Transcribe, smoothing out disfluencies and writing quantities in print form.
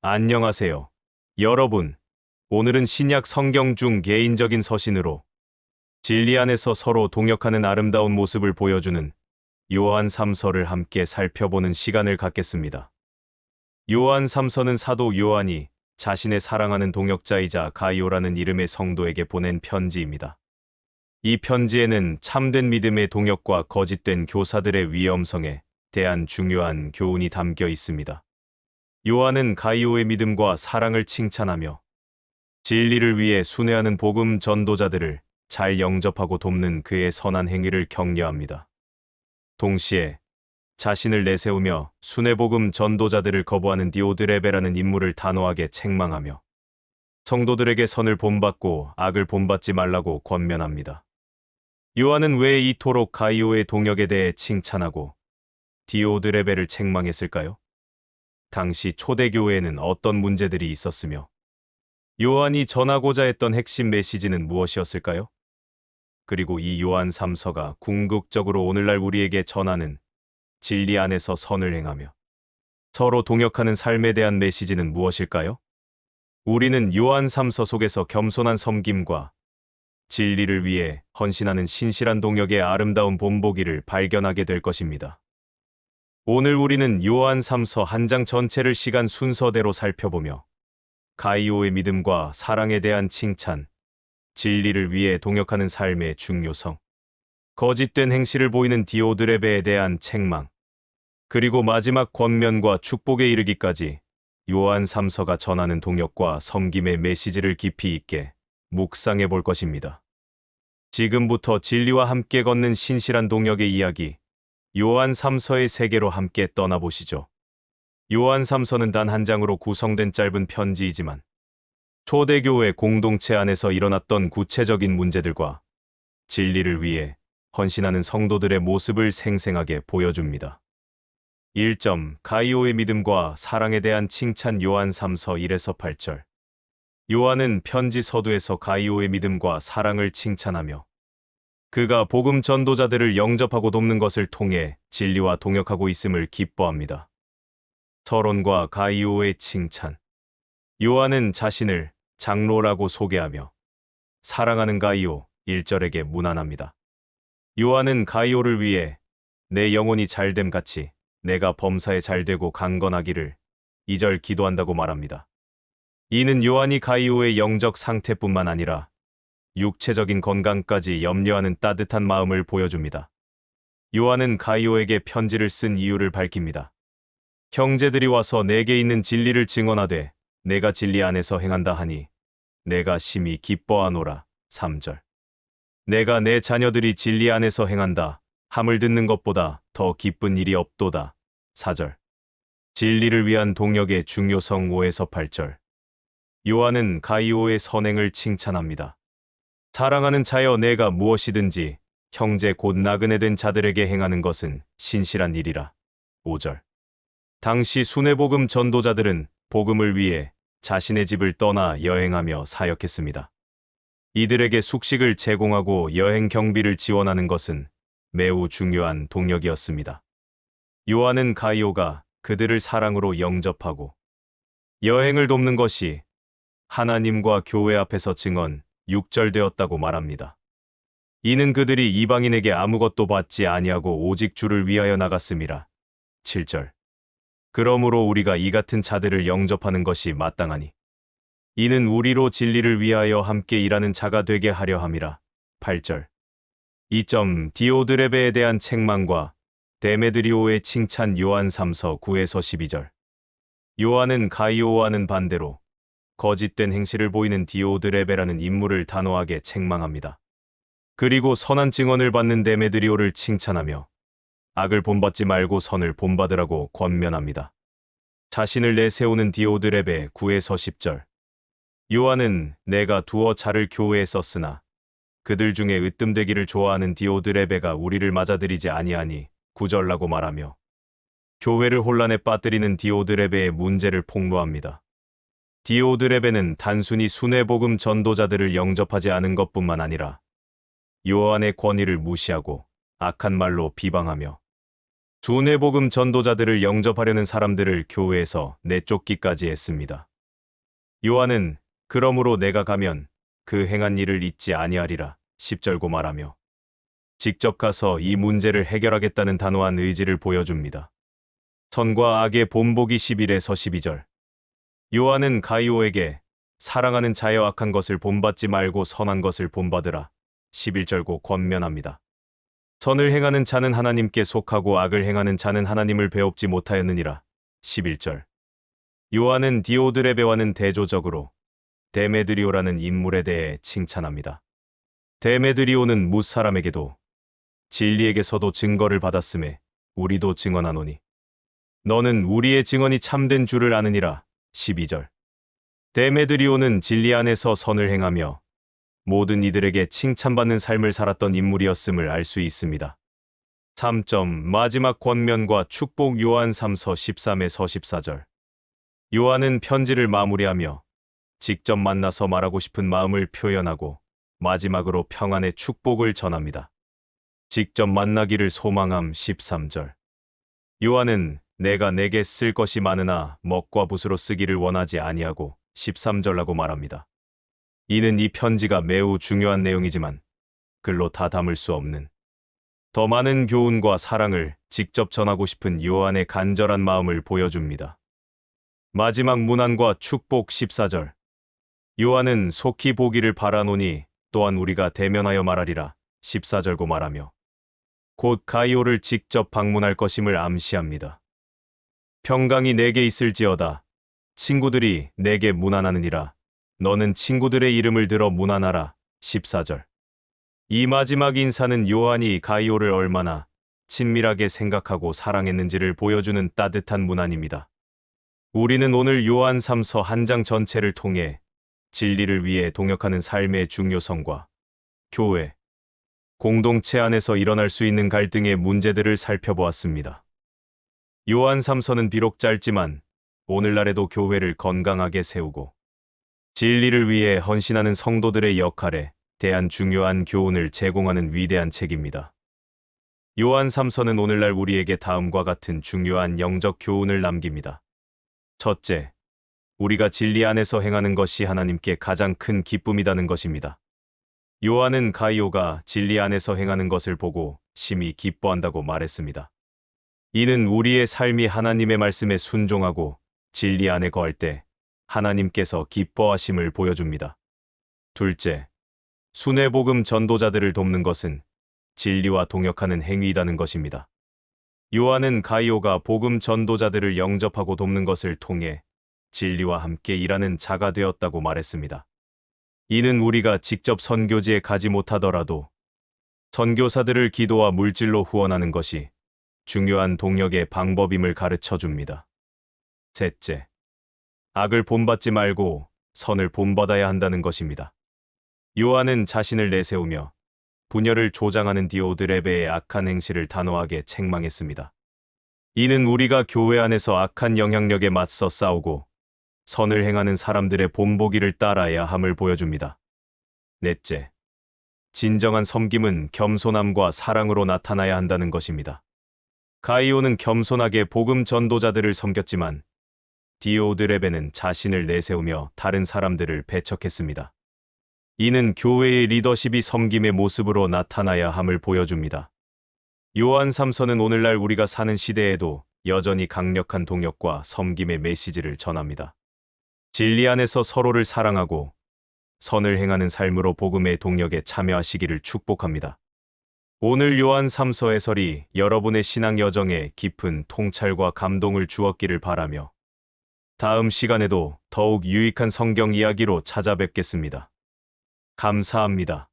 안녕하세요. 여러분, 오늘은 신약 성경 중 개인적인 서신으로 진리 안에서 서로 동역하는 아름다운 모습을 보여주는 요한 3서를 함께 살펴보는 시간을 갖겠습니다. 요한 3서는 사도 요한이 자신의 사랑하는 동역자이자 가이오라는 이름의 성도에게 보낸 편지입니다. 이 편지에는 참된 믿음의 동역과 거짓된 교사들의 위험성에 대한 중요한 교훈이 담겨 있습니다. 요한은 가이오의 믿음과 사랑을 칭찬하며 진리를 위해 순회하는 복음 전도자들을 잘 영접하고 돕는 그의 선한 행위를 격려합니다. 동시에 자신을 내세우며 순회복음 전도자들을 거부하는 디오드레베라는 인물을 단호하게 책망하며 성도들에게 선을 본받고 악을 본받지 말라고 권면합니다. 요한은 왜 이토록 가이오의 동역에 대해 칭찬하고 디오드레베를 책망했을까요? 당시 초대교회에는 어떤 문제들이 있었으며 요한이 전하고자 했던 핵심 메시지는 무엇이었을까요? 그리고 이 요한 3서가 궁극적으로 오늘날 우리에게 전하는 진리 안에서 선을 행하며 서로 동역하는 삶에 대한 메시지는 무엇일까요? 우리는 요한 3서 속에서 겸손한 섬김과 진리를 위해 헌신하는 신실한 동역의 아름다운 본보기를 발견하게 될 것입니다. 오늘 우리는 요한 3서 한 장 전체를 시간 순서대로 살펴보며 가이오의 믿음과 사랑에 대한 칭찬, 진리를 위해 동역하는 삶의 중요성, 거짓된 행실을 보이는 디오드레베에 대한 책망, 그리고 마지막 권면과 축복에 이르기까지 요한 3서가 전하는 동역과 섬김의 메시지를 깊이 있게 묵상해 볼 것입니다. 지금부터 진리와 함께 걷는 신실한 동역의 이야기, 요한 3서의 세계로 함께 떠나보시죠. 요한 3서는 단 한 장으로 구성된 짧은 편지이지만 초대교회 공동체 안에서 일어났던 구체적인 문제들과 진리를 위해 헌신하는 성도들의 모습을 생생하게 보여줍니다. 1점. 가이오의 믿음과 사랑에 대한 칭찬. 요한 3서 1에서 8절. 요한은 편지 서두에서 가이오의 믿음과 사랑을 칭찬하며 그가 복음 전도자들을 영접하고 돕는 것을 통해 진리와 동역하고 있음을 기뻐합니다. 서론과 가이오의 칭찬. 요한은 자신을 장로라고 소개하며 사랑하는 가이오 1절에게 문안합니다. 요한은 가이오를 위해 내 영혼이 잘됨 같이 내가 범사에 잘되고 강건하기를 2절 기도한다고 말합니다. 이는 요한이 가이오의 영적 상태뿐만 아니라 육체적인 건강까지 염려하는 따뜻한 마음을 보여줍니다. 요한은 가이오에게 편지를 쓴 이유를 밝힙니다. 형제들이 와서 내게 있는 진리를 증언하되 내가 진리 안에서 행한다 하니 내가 심히 기뻐하노라. 3절. 내가 내 자녀들이 진리 안에서 행한다 함을 듣는 것보다 더 기쁜 일이 없도다. 4절. 진리를 위한 동역의 중요성. 5에서 8절. 요한은 가이오의 선행을 칭찬합니다. 사랑하는 자여, 내가 무엇이든지 형제 곧 나그네 된 자들에게 행하는 것은 신실한 일이라. 5절. 당시 순회복음 전도자들은 복음을 위해 자신의 집을 떠나 여행하며 사역했습니다. 이들에게 숙식을 제공하고 여행 경비를 지원하는 것은 매우 중요한 동역이었습니다. 요한은 가이오가 그들을 사랑으로 영접하고 여행을 돕는 것이 하나님과 교회 앞에서 증언 6절 되었다고 말합니다. 이는 그들이 이방인에게 아무것도 받지 아니하고 오직 주를 위하여 나갔음이라. 7절. 그러므로 우리가 이 같은 자들을 영접하는 것이 마땅하니 이는 우리로 진리를 위하여 함께 일하는 자가 되게 하려 함이라. 8절. 2점. 디오드레베에 대한 책망과 데메드리오의 칭찬. 요한 3서 9에서 12절. 요한은 가이오와는 반대로 거짓된 행실을 보이는 디오드레베라는 인물을 단호하게 책망합니다. 그리고 선한 증언을 받는 데메드리오를 칭찬하며 악을 본받지 말고 선을 본받으라고 권면합니다. 자신을 내세우는 디오드레베. 9에서 10절. 요한은 내가 두어 자를 교회에 썼으나 그들 중에 으뜸되기를 좋아하는 디오드레베가 우리를 맞아들이지 아니하니 9절라고 말하며 교회를 혼란에 빠뜨리는 디오드레베의 문제를 폭로합니다. 디오드레베는 단순히 순회복음 전도자들을 영접하지 않은 것뿐만 아니라 요한의 권위를 무시하고 악한 말로 비방하며 순회복음 전도자들을 영접하려는 사람들을 교회에서 내쫓기까지 했습니다. 요한은 그러므로 내가 가면 그 행한 일을 잊지 아니하리라 10절고 말하며 직접 가서 이 문제를 해결하겠다는 단호한 의지를 보여줍니다. 선과 악의 본보기 11에서 12절. 요한은 가이오에게 사랑하는 자여 악한 것을 본받지 말고 선한 것을 본받으라 11절고 권면합니다. 선을 행하는 자는 하나님께 속하고 악을 행하는 자는 하나님을 배웁지 못하였느니라 11절. 요한은 디오드레베와는 대조적으로 데메드리오라는 인물에 대해 칭찬합니다. 데메드리오는 무사람에게도 진리에게서도 증거를 받았음에 우리도 증언하노니 너는 우리의 증언이 참된 줄을 아느니라 12절. 데메드리오는 진리 안에서 선을 행하며 모든 이들에게 칭찬받는 삶을 살았던 인물이었음을 알 수 있습니다. 3점 마지막 권면과 축복 요한 3서 13에서 14절. 요한은 편지를 마무리하며 직접 만나서 말하고 싶은 마음을 표현하고 마지막으로 평안의 축복을 전합니다. 직접 만나기를 소망함 13절. 요한은 내가 내게 쓸 것이 많으나 먹과 붓으로 쓰기를 원하지 아니하고 13절라고 말합니다. 이는 이 편지가 매우 중요한 내용이지만 글로 다 담을 수 없는 더 많은 교훈과 사랑을 직접 전하고 싶은 요한의 간절한 마음을 보여줍니다. 마지막 문안과 축복 14절. 요한은 속히 보기를 바라노니 또한 우리가 대면하여 말하리라 14절고 말하며 곧 가이오를 직접 방문할 것임을 암시합니다. 평강이 내게 있을지어다. 친구들이 내게 문안하느니라. 너는 친구들의 이름을 들어 문안하라. 14절. 이 마지막 인사는 요한이 가이오를 얼마나 친밀하게 생각하고 사랑했는지를 보여주는 따뜻한 문안입니다. 우리는 오늘 요한 3서 한 장 전체를 통해 진리를 위해 동역하는 삶의 중요성과 교회, 공동체 안에서 일어날 수 있는 갈등의 문제들을 살펴보았습니다. 요한 3서는 비록 짧지만 오늘날에도 교회를 건강하게 세우고 진리를 위해 헌신하는 성도들의 역할에 대한 중요한 교훈을 제공하는 위대한 책입니다. 요한 3서는 오늘날 우리에게 다음과 같은 중요한 영적 교훈을 남깁니다. 첫째, 우리가 진리 안에서 행하는 것이 하나님께 가장 큰 기쁨이라는 것입니다. 요한은 가이오가 진리 안에서 행하는 것을 보고 심히 기뻐한다고 말했습니다. 이는 우리의 삶이 하나님의 말씀에 순종하고 진리 안에 거할 때 하나님께서 기뻐하심을 보여줍니다. 둘째, 순회복음 전도자들을 돕는 것은 진리와 동역하는 행위이라는 것입니다. 요한은 가이오가 복음 전도자들을 영접하고 돕는 것을 통해 진리와 함께 일하는 자가 되었다고 말했습니다. 이는 우리가 직접 선교지에 가지 못하더라도 선교사들을 기도와 물질로 후원하는 것이 중요한 동역의 방법임을 가르쳐 줍니다. 셋째, 악을 본받지 말고 선을 본받아야 한다는 것입니다. 요한은 자신을 내세우며 분열을 조장하는 디오드레베의 악한 행실을 단호하게 책망했습니다. 이는 우리가 교회 안에서 악한 영향력에 맞서 싸우고 선을 행하는 사람들의 본보기를 따라야 함을 보여줍니다. 넷째, 진정한 섬김은 겸손함과 사랑으로 나타나야 한다는 것입니다. 가이오는 겸손하게 복음 전도자들을 섬겼지만 디오드레베는 자신을 내세우며 다른 사람들을 배척했습니다. 이는 교회의 리더십이 섬김의 모습으로 나타나야 함을 보여줍니다. 요한 3서는 오늘날 우리가 사는 시대에도 여전히 강력한 동역과 섬김의 메시지를 전합니다. 진리 안에서 서로를 사랑하고 선을 행하는 삶으로 복음의 동역에 참여하시기를 축복합니다. 오늘 요한 3서 해설이 여러분의 신앙 여정에 깊은 통찰과 감동을 주었기를 바라며 다음 시간에도 더욱 유익한 성경 이야기로 찾아뵙겠습니다. 감사합니다.